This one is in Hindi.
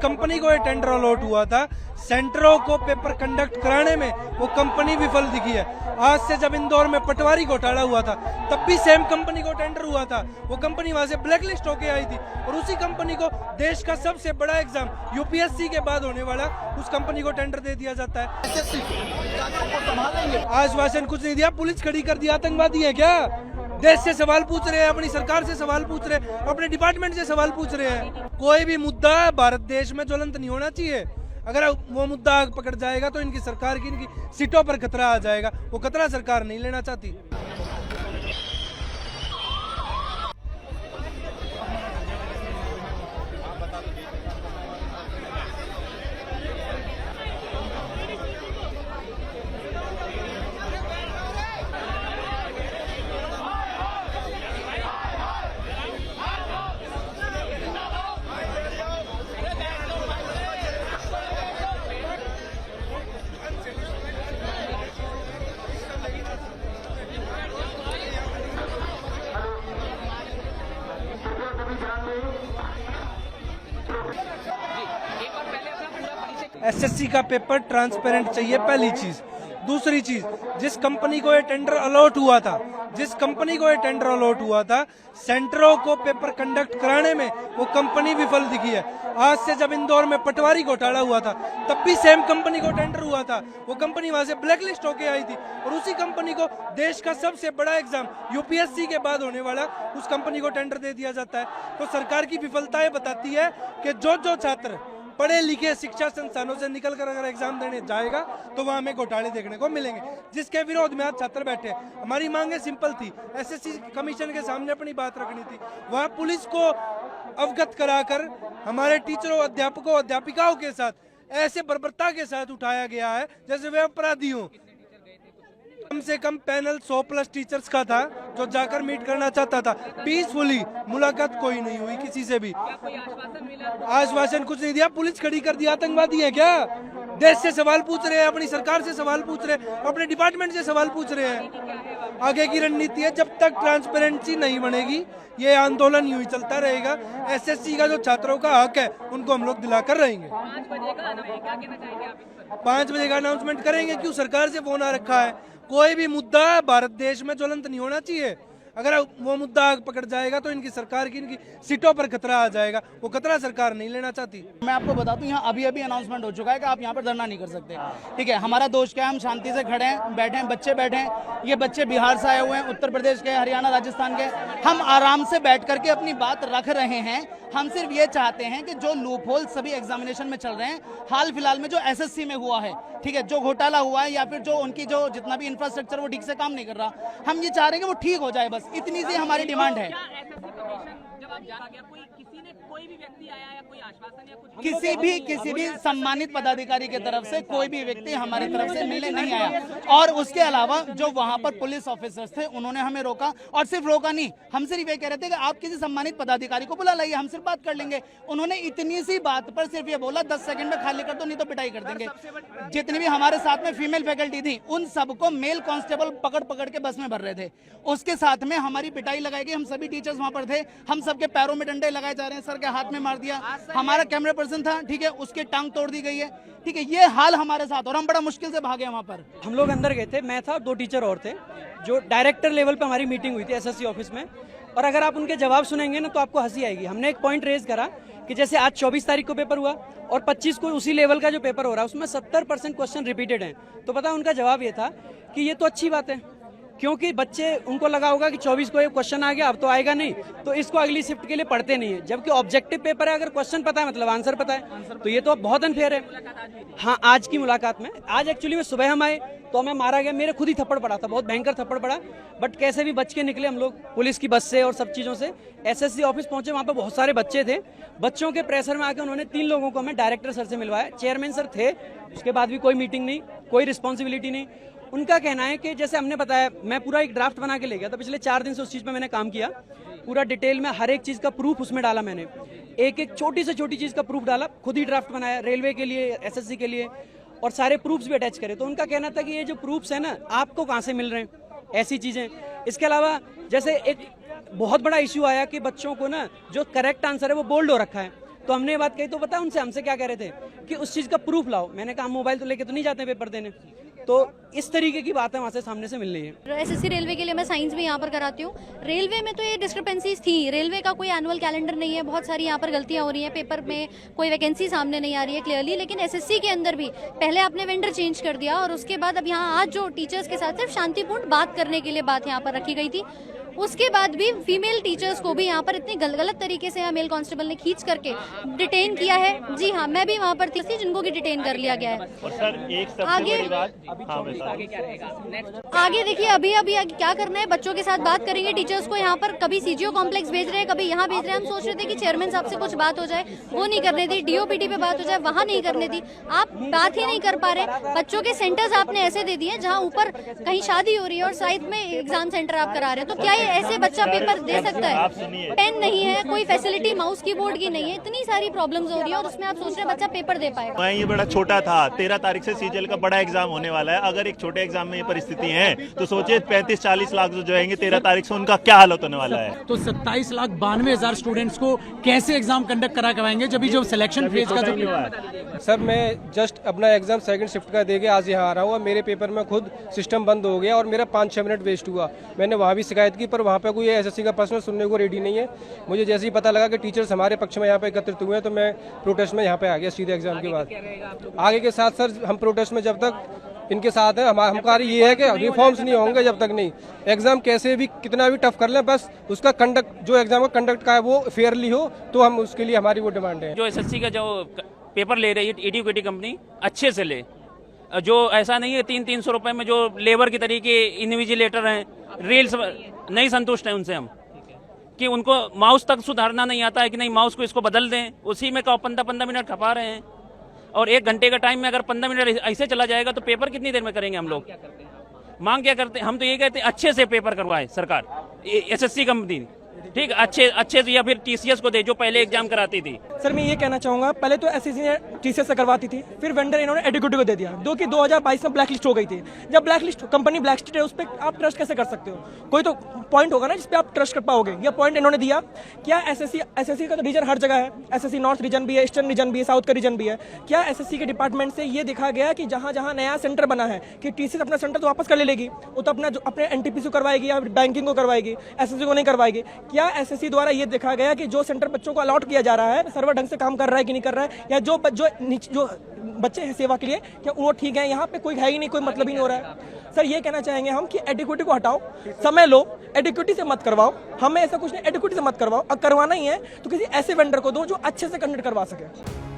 कंपनी को ये टेंडर अलॉट हुआ था, सेंटरों को पेपर कंडक्ट कराने में वो कंपनी विफल दिखी है। आज से जब इंदौर में पटवारी घोटाला हुआ था तब भी सेम कंपनी को टेंडर हुआ था, वो कंपनी वहां से ब्लैकलिस्ट होके आई थी और उसी कंपनी को देश का सबसे बड़ा एग्जाम यूपीएससी के बाद होने वाला उस कंपनी को टेंडर दे दिया जाता है। आश्वासन कुछ नहीं दिया, पुलिस खड़ी कर दिया। आतंकवादी है क्या? देश से सवाल पूछ रहे हैं, अपनी सरकार से सवाल पूछ रहे हैं, अपने डिपार्टमेंट से सवाल पूछ रहे हैं। कोई भी मुद्दा भारत देश में ज्वलंत नहीं होना चाहिए। अगर वो मुद्दा आग पकड़ जाएगा तो इनकी सरकार की, इनकी सीटों पर खतरा आ जाएगा। वो खतरा सरकार नहीं लेना चाहती। एसएससी का पेपर ट्रांसपेरेंट चाहिए, पहली चीज। दूसरी चीज, जिस कंपनी को ये टेंडर अलॉट हुआ था, सेंटरों को पेपर कंडक्ट कराने में वो कंपनी विफल दिखी है। आज से जब इंदौर में पटवारी घोटाला हुआ था तब भी सेम कंपनी को टेंडर हुआ था, वो कंपनी वहां से ब्लैकलिस्ट होके आई थी और उसी कंपनी को देश का सबसे बड़ा एग्जाम यूपीएससी के बाद होने वाला उस कंपनी को टेंडर दे दिया जाता है। तो सरकार की विफलताएं बताती है कि जो छात्र पढ़े लिखे शिक्षा संस्थानों से निकलकर अगर एग्जाम देने जाएगा तो वहां हमें घोटाले देखने को मिलेंगे, जिसके विरोध में आज छात्र बैठे। हमारी मांगे सिंपल थी, एसएससी कमीशन के सामने अपनी बात रखनी थी। वहां पुलिस को अवगत कराकर हमारे टीचरों, अध्यापकों, अध्यापिकाओं के साथ ऐसे बर्बरता के साथ उठाया गया है जैसे वे अपराधी हों। कम से कम पैनल 100+ टीचर्स का था जो जाकर मीट करना चाहता था। पीसफुली मुलाकात कोई नहीं हुई किसी से भी। आश्वासन कुछ नहीं दिया, पुलिस खड़ी कर दिया। आतंकवादी है क्या? देश से सवाल पूछ रहे हैं, अपनी सरकार से सवाल पूछ रहे हैं, अपने डिपार्टमेंट से सवाल पूछ रहे हैं। आगे की रणनीति है, जब तक ट्रांसपेरेंसी नहीं बनेगी ये आंदोलन यूं ही चलता रहेगा। एसएससी का जो छात्रों का हक है उनको हम लोग दिलाकर रहेंगे। 5 बजे का अनाउंसमेंट करेंगे। क्यों? सरकार से फोन आ रखा है। कोई भी मुद्दा भारत देश में ज्वलंत नहीं होना चाहिए। अगर वो मुद्दा आग पकड़ जाएगा तो इनकी सरकार की, इनकी सीटों पर खतरा आ जाएगा। वो खतरा सरकार नहीं लेना चाहती। मैं आपको बता दूं, यहाँ अभी अनाउंसमेंट हो चुका है कि आप यहाँ पर धरना नहीं कर सकते। ठीक है, हमारा दोष क्या है? हम शांति से खड़े हैं, बैठे हैं, बच्चे बैठे हैं। ये बच्चे बिहार से आए हुए हैं, उत्तर प्रदेश के, हरियाणा, राजस्थान के। हम आराम से बैठ करके अपनी बात रख रहे हैं। हम सिर्फ ये चाहते हैं कि जो लूप होल सभी एग्जामिनेशन में चल रहे हैं, हाल फिलहाल में जो एसएससी में हुआ है, ठीक है, जो घोटाला हुआ है या फिर जो उनकी जो जितना भी इंफ्रास्ट्रक्चर वो ठीक से काम नहीं कर रहा, हम ये चाह रहे हैं कि वो ठीक हो जाए। बस इतनी सी हमारी डिमांड है। किसी भी सम्मानित पदाधिकारी की तरफ से कोई भी व्यक्ति हमारी तरफ से मिलने नहीं आया। और उसके अलावा जो वहां पर पुलिस ऑफिसर्स थे उन्होंने हमें रोका, और सिर्फ रोका नहीं, हम सिर्फ ये कह रहे थे कि आप किसी सम्मानित पदाधिकारी को बुला लाइए, हम सिर्फ बात कर लेंगे। उन्होंने इतनी सी बात पर सिर्फ ये बोला 10 सेकंड में खाली कर दो नहीं तो पिटाई कर देंगे। जितनी भी हमारे साथ में फीमेल फैकल्टी थी उन सबको मेल कांस्टेबल पकड़ के बस में भर रहे थे। उसके साथ में हमारी पिटाई लगाई गई। हम सभी टीचर्स वहां पर थे, हम सबके पैरों में डंडे लगाए जा रहे हैं, सर के हाथ में मार दिया। हमारा कैमरा पर्सन था, ठीक है, उसकी टांग तोड़ दी गई है। ठीक है, ये हाल हमारे साथ, और हम बड़ा मुश्किल से भागे वहां पर। हम लोग अंदर गए थे, मैं था, 2 टीचर और थे। जो डायरेक्टर लेवल पे हमारी मीटिंग हुई थी एसएससी ऑफिस में, और अगर आप उनके जवाब सुनेंगे ना तो आपको हंसी आएगी। हमने एक पॉइंट रेज करा कि जैसे आज 24 तारीख को पेपर हुआ और 25 को उसी लेवल का जो पेपर हो रहा है उसमें 70% क्वेश्चन रिपीटेड हैं। तो पता उनका जवाब ये था कि ये तो अच्छी बात है, क्योंकि बच्चे, उनको लगा होगा कि 24 को ये क्वेश्चन आ गया, अब तो आएगा नहीं, तो इसको अगली शिफ्ट के लिए पढ़ते नहीं है। जबकि ऑब्जेक्टिव पेपर है, अगर क्वेश्चन पता है मतलब आंसर पता है, तो ये तो बहुत अनफेयर है। हाँ, आज की मुलाकात में, आज एक्चुअली में सुबह हम आए तो हमें मारा गया, मेरे खुद ही थप्पड़ पड़ा था, बहुत भयंकर थप्पड़ पड़ा, बट कैसे भी बच के निकले हम लोग पुलिस की बस से और सब चीज़ों से। एसएससी ऑफिस पहुंचे, वहाँ पे बहुत सारे बच्चे थे। बच्चों के प्रेशर में आके उन्होंने 3 लोगों को हमें डायरेक्टर सर से मिलवाया। चेयरमैन सर थे, उसके बाद भी कोई मीटिंग नहीं, कोई रिस्पॉन्सिबिलिटी नहीं। उनका कहना है कि जैसे हमने बताया, मैं पूरा एक ड्राफ्ट बना के ले गया था, पिछले 4 दिन से उस चीज़ पे मैंने काम किया, पूरा डिटेल में हर एक चीज़ का प्रूफ उसमें डाला मैंने, एक छोटी से छोटी चीज़ का प्रूफ डाला, खुद ही ड्राफ्ट बनाया रेलवे के लिए, एसएससी के लिए, और सारे प्रूफ्स भी अटैच करे। तो उनका कहना था कि ये जो प्रूफ्स है ना, आपको कहाँ से मिल रहे हैं ऐसी चीज़ें। इसके अलावा जैसे एक बहुत बड़ा इश्यू आया कि बच्चों को ना जो करेक्ट आंसर है वो बोल्ड हो रखा है, तो हमने ये बात कही, तो पता है उनसे हमसे क्या कह रहे थे कि उस चीज़ का प्रूफ लाओ। मैंने कहा मोबाइल तो लेके तो नहीं जाते पेपर देने। तो इस तरीके की बातें वहाँ से सामने से मिल रही है। एसएससी रेलवे के लिए मैं साइंस भी यहाँ पर कराती हूँ। रेलवे में तो ये डिस्क्रिपेंसीज थी, रेलवे का कोई एनुअल कैलेंडर नहीं है, बहुत सारी यहाँ पर गलतियाँ हो रही हैं, पेपर में कोई वैकेंसी सामने नहीं आ रही है क्लियरली। लेकिन एसएससी के अंदर भी पहले आपने वेंडर चेंज कर दिया और उसके बाद अब यहाँ आज जो टीचर्स के साथ सिर्फ शांतिपूर्ण बात करने के लिए बात यहाँ पर रखी गई थी, उसके बाद भी फीमेल टीचर्स को भी यहाँ पर इतनी गलत तरीके से यहाँ मेल कांस्टेबल ने खींच करके डिटेन किया है। जी हाँ, मैं भी वहाँ पर थी जिनको की डिटेन कर लिया गया है। और सर एक सबसे आगे बड़ी बात, आगे देखिए, अभी आगे क्या करना है, बच्चों के साथ बात करेंगे। टीचर्स को यहाँ पर कभी सीजीओ कॉम्प्लेक्स भेज रहे हैं, कभी यहाँ भेज रहे हैं। हम सोच रहे थे कि चेयरमैन साहब से कुछ बात हो जाए, वो नहीं करने दी। डीओपीटी पे बात हो जाए, वहाँ नहीं करने दी। आप बात ही नहीं कर पा रहे। बच्चों के सेंटर्स आपने ऐसे दे दिए जहाँ ऊपर कहीं शादी हो रही है और साइड में एग्जाम सेंटर आप करा रहे हैं। तो क्या ये ऐसे बच्चा पेपर दे सकता है? पेन नहीं है, कोई फैसिलिटी माउस कीबोर्ड की नहीं है, इतनी सारी प्रॉब्लम्स हो रही है और उसमें आप सोच रहे हैं बच्चा पेपर दे पाएगा। ये बड़ा छोटा था। 13 तारीख से सीजीएल का बड़ा एग्जाम होने वाला है। अगर एक छोटे एग्जाम में ये परिस्थिति है तो सोचिए 35-40 लाख जो जाएंगे 13 तारीख से, उनका क्या हालत होने वाला है। तो 27,92,000 स्टूडेंट्स को कैसे एग्जाम कंडक्ट करवाएंगे जब जो सिलेक्शन फेज का जो सर मैं जस्ट अपना एग्जाम सेकंड शिफ्ट का दे के आज यहाँ आ रहा हूँ और मेरे पेपर में खुद सिस्टम बंद हो गया और मेरा 5-6 मिनट वेस्ट हुआ। मैंने वहाँ भी शिकायत की पर वहाँ पे कोई एसएससी का प्रश्न सुनने को रेडी नहीं है। मुझे जैसे ही पता लगा कि टीचर्स हमारे पक्ष में यहाँ पे एकत्रित हुए हैं तो मैं प्रोटेस्ट में यहाँ पे आ गया सीधे एग्जाम के बाद। आगे के साथ सर हम प्रोटेस्ट में जब तक इनके साथ हैं, हमारा कार्य ये है कि रिफॉर्म्स नहीं होंगे जब तक नहीं। एग्जाम कैसे भी कितना भी टफ कर लें, बस उसका कंडक्ट जो एग्जाम का कंडक्ट का है वो फेयरली हो, तो हम उसके लिए हमारी वो डिमांड है। जो एसएससी का जो पेपर ले रही है एडुकेटी कंपनी, अच्छे से ले। जो ऐसा नहीं है 300-300 रुपए में जो लेबर की तरीके इन्विजिलेटर हैं, रील्स नहीं संतुष्ट है उनसे हम, कि उनको माउस तक सुधारना नहीं आता है कि नहीं माउस को इसको बदल दें, उसी में 15 मिनट खपा रहे हैं। और 1 घंटे का टाइम में अगर 15 मिनट ऐसे चला जाएगा तो पेपर कितनी देर में करेंगे हम लोग? मांग क्या करते हैं हम? तो ये कहते हैं अच्छे से पेपर करवाए सरकार, एसएससी कंपनी ठीक अच्छे से, या फिर टीसीएस को दे जो पहले एग्जाम कराती थी। सर मैं ये कहना चाहूंगा, पहले तो एसएससी ने टीसीएस से करवाती थी, फिर वेंडर इन्होंने एडुकेटी को दे दिया, जो कि 2022 में ब्लैक लिस्ट हो गई थी। जब black list company black list है, उस पर आप ट्रस्ट कैसे कर सकते हो? कोई तो पॉइंट होगा ना जिस पे आप ट्रस्ट कर पाओगे। यह पॉइंट इन्होंने दिया। क्या एसएससी का तो रीजन हर जगह है, एसएससी नॉर्थ रीजन भी है, ईस्टर्न रीजन भी है, साउथ का रीजन भी है। क्या एसएससी के डिपार्टमेंट से ये देखा गया कि जहां जहां नया सेंटर बना है कि टीसीएस अपना सेंटर तो वापस कर ले लेगी, वो तो अपने एनटीपीसी को करवाएगी या बैंकिंग को करवाएगी, एसएससी को नहीं करवाएगी? क्या एसएससी द्वारा ये देखा गया कि जो सेंटर बच्चों को अलॉट किया जा रहा है सर्वर ढंग से काम कर रहा है कि नहीं कर रहा है, या जो बच्चे हैं सेवा के लिए क्या वो ठीक है? यहाँ पे कोई है ही नहीं, कोई मतलब ही नहीं हो रहा है। सर ये कहना चाहेंगे हम कि एडुकेटी को हटाओ, समय लो, एडुकेटी से मत करवाओ। हमें ऐसा कुछ नहीं, एडुकेटी से मत करवाओ। अब करवाना ही है तो किसी ऐसे वेंडर को दो जो अच्छे से कंडक्ट करवा सके।